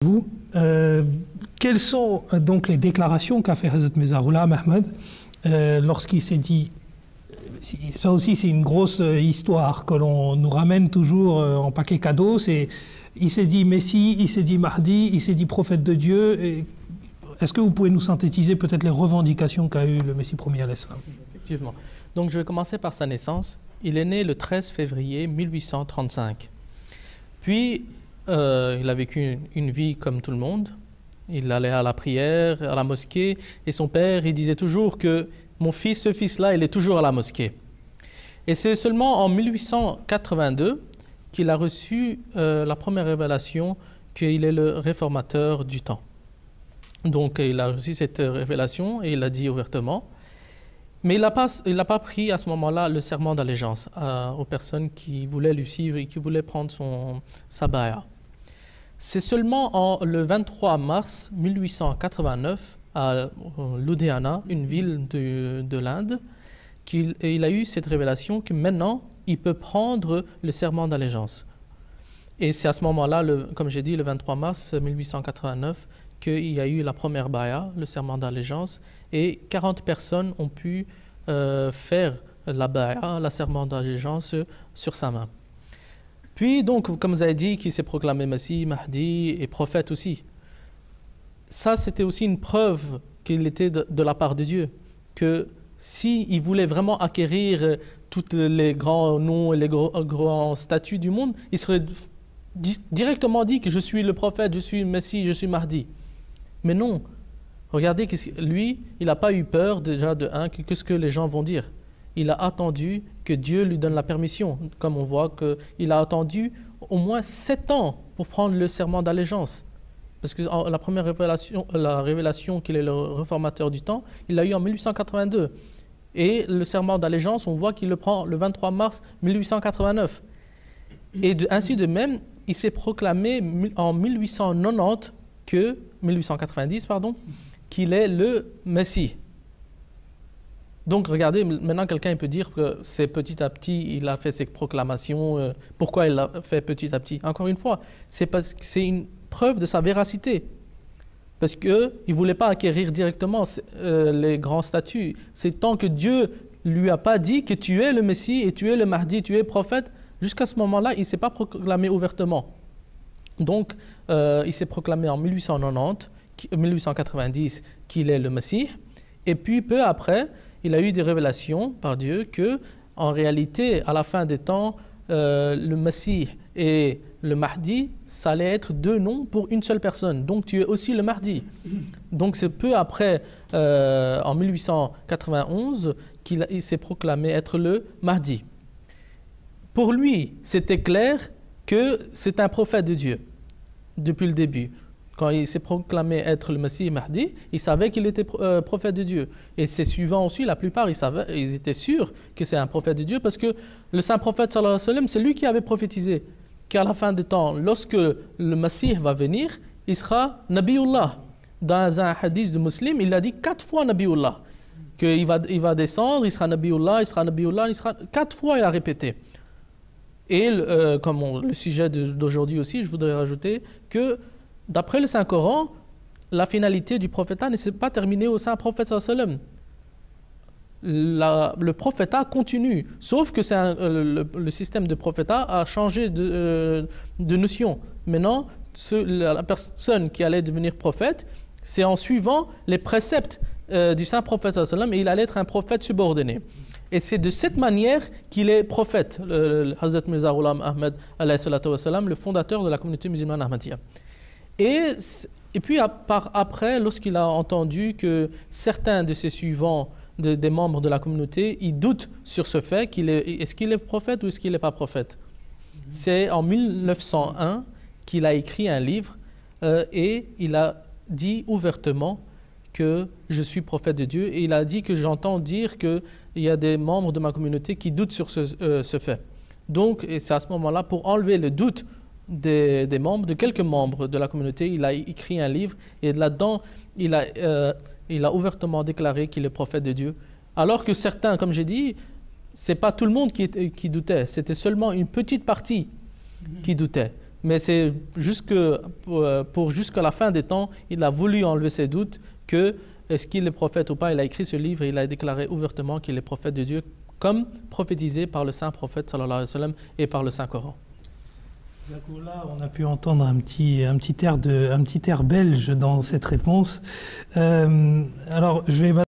Vous, quelles sont donc les déclarations qu'a fait Hazrat Mirza Ghulam Ahmad lorsqu'il s'est dit, ça aussi c'est une grosse histoire que l'on nous ramène toujours en paquet cadeau, il s'est dit Messie, il s'est dit Mahdi, il s'est dit prophète de Dieu. Est-ce que vous pouvez nous synthétiser peut-être les revendications qu'a eu le Messie premier à l'Islam? Effectivement. Donc je vais commencer par sa naissance. Il est né le 13 février 1835. Puis il a vécu une vie comme tout le monde. Il allait à la prière, à la mosquée, et son père, il disait toujours que mon fils, ce fils-là, il est toujours à la mosquée. Et c'est seulement en 1882 qu'il a reçu la première révélation qu'il est le réformateur du temps. Donc il a reçu cette révélation et il l'a dit ouvertement. Mais il n'a pas pris à ce moment-là le serment d'allégeance aux personnes qui voulaient lui suivre et qui voulaient prendre sa baya. C'est seulement le 23 mars 1889, à Ludhiana, une ville de l'Inde, qu'il a eu cette révélation que maintenant, il peut prendre le serment d'allégeance. Et c'est à ce moment-là, comme j'ai dit, le 23 mars 1889, qu'il y a eu la première baya, le serment d'allégeance, et 40 personnes ont pu faire la baya, le serment d'allégeance sur sa main. Puis donc, comme vous avez dit, qu'il s'est proclamé Messie, Mahdi et prophète aussi. Ça, c'était aussi une preuve qu'il était de la part de Dieu, que s'il voulait vraiment acquérir tous les grands noms et les grands statuts du monde, il serait directement dit que je suis le prophète, je suis le Messie, je suis Mahdi. Mais non, regardez, lui, il n'a pas eu peur déjà de qu'est-ce que les gens vont dire. Il a attendu que Dieu lui donne la permission, comme on voit qu'il a attendu au moins 7 ans pour prendre le serment d'allégeance. Parce que la première révélation qu'il est le réformateur du temps, il l'a eu en 1882. Et le serment d'allégeance, on voit qu'il le prend le 23 mars 1889. Et ainsi de même, il s'est proclamé en 1890 qu'il est le Messie. Donc regardez, maintenant quelqu'un peut dire que c'est petit à petit, il a fait ses proclamations. Pourquoi il l'a fait petit à petit? Encore une fois, c'est parce que c'est une preuve de sa véracité. Parce qu'il ne voulait pas acquérir directement les grands statuts. C'est tant que Dieu ne lui a pas dit que tu es le Messie et tu es le Mahdi, tu es prophète, jusqu'à ce moment-là, il ne s'est pas proclamé ouvertement. Donc, il s'est proclamé en 1890 qu'il est le Messie. Et puis, peu après, il a eu des révélations par Dieu que, en réalité, à la fin des temps, le Messie et le Mahdi, ça allait être 2 noms pour une seule personne. Donc, tu es aussi le Mahdi. Donc, c'est peu après, en 1891, qu'il s'est proclamé être le Mahdi. Pour lui, c'était clair que c'est un prophète de Dieu depuis le début. Quand il s'est proclamé être le Messie Mahdi, il savait qu'il était prophète de Dieu. Et ses suivants aussi, la plupart, ils étaient sûrs que c'est un prophète de Dieu parce que le saint prophète, sallallahu alayhi wa sallam, c'est lui qui avait prophétisé qu'à la fin des temps, lorsque le Messie va venir, il sera Nabiullah. Dans un hadith de Muslim, il a dit 4 fois Nabiullah. Qu'il va descendre, il sera Nabiullah, il sera Nabiullah, 4 fois il a répété. Et comme le sujet d'aujourd'hui aussi, je voudrais rajouter que d'après le Saint-Coran, la finalité du prophétat ne s'est pas terminée au Saint-Prophète sallallahu alayhi wa sallam. Le prophétat continue, sauf que le système de prophétat a changé de notion. Maintenant, la personne qui allait devenir prophète, c'est en suivant les préceptes du Saint-Prophète sallallahu alayhi wa sallam, et il allait être un prophète subordonné. Et c'est de cette manière qu'il est prophète, Hazrat Mirza Ghulam Ahmad, le fondateur de la communauté musulmane ahmadiyya. Et puis après, lorsqu'il a entendu que certains de ses suivants, des membres de la communauté, ils doutent sur ce fait, est-ce qu'il est prophète ou est-ce qu'il n'est pas prophète? C'est en 1901 qu'il a écrit un livre et il a dit ouvertement que je suis prophète de Dieu, et il a dit que j'entends dire qu'il y a des membres de ma communauté qui doutent sur ce fait. Donc, c'est à ce moment-là, pour enlever le doute de quelques membres de la communauté, il a écrit un livre, et là-dedans, il a ouvertement déclaré qu'il est prophète de Dieu. Alors que certains, comme j'ai dit, ce n'est pas tout le monde qui doutait, c'était seulement une petite partie qui doutait. Mais c'est jusqu'à la fin des temps, il a voulu enlever ses doutes que est-ce qu'il est prophète ou pas. Il a écrit ce livre et il a déclaré ouvertement qu'il est prophète de Dieu, comme prophétisé par le saint prophète sallallahu alayhi wa sallam et par le Saint-Coran. Là, on a pu entendre un petit air belge dans cette réponse. Alors, je vais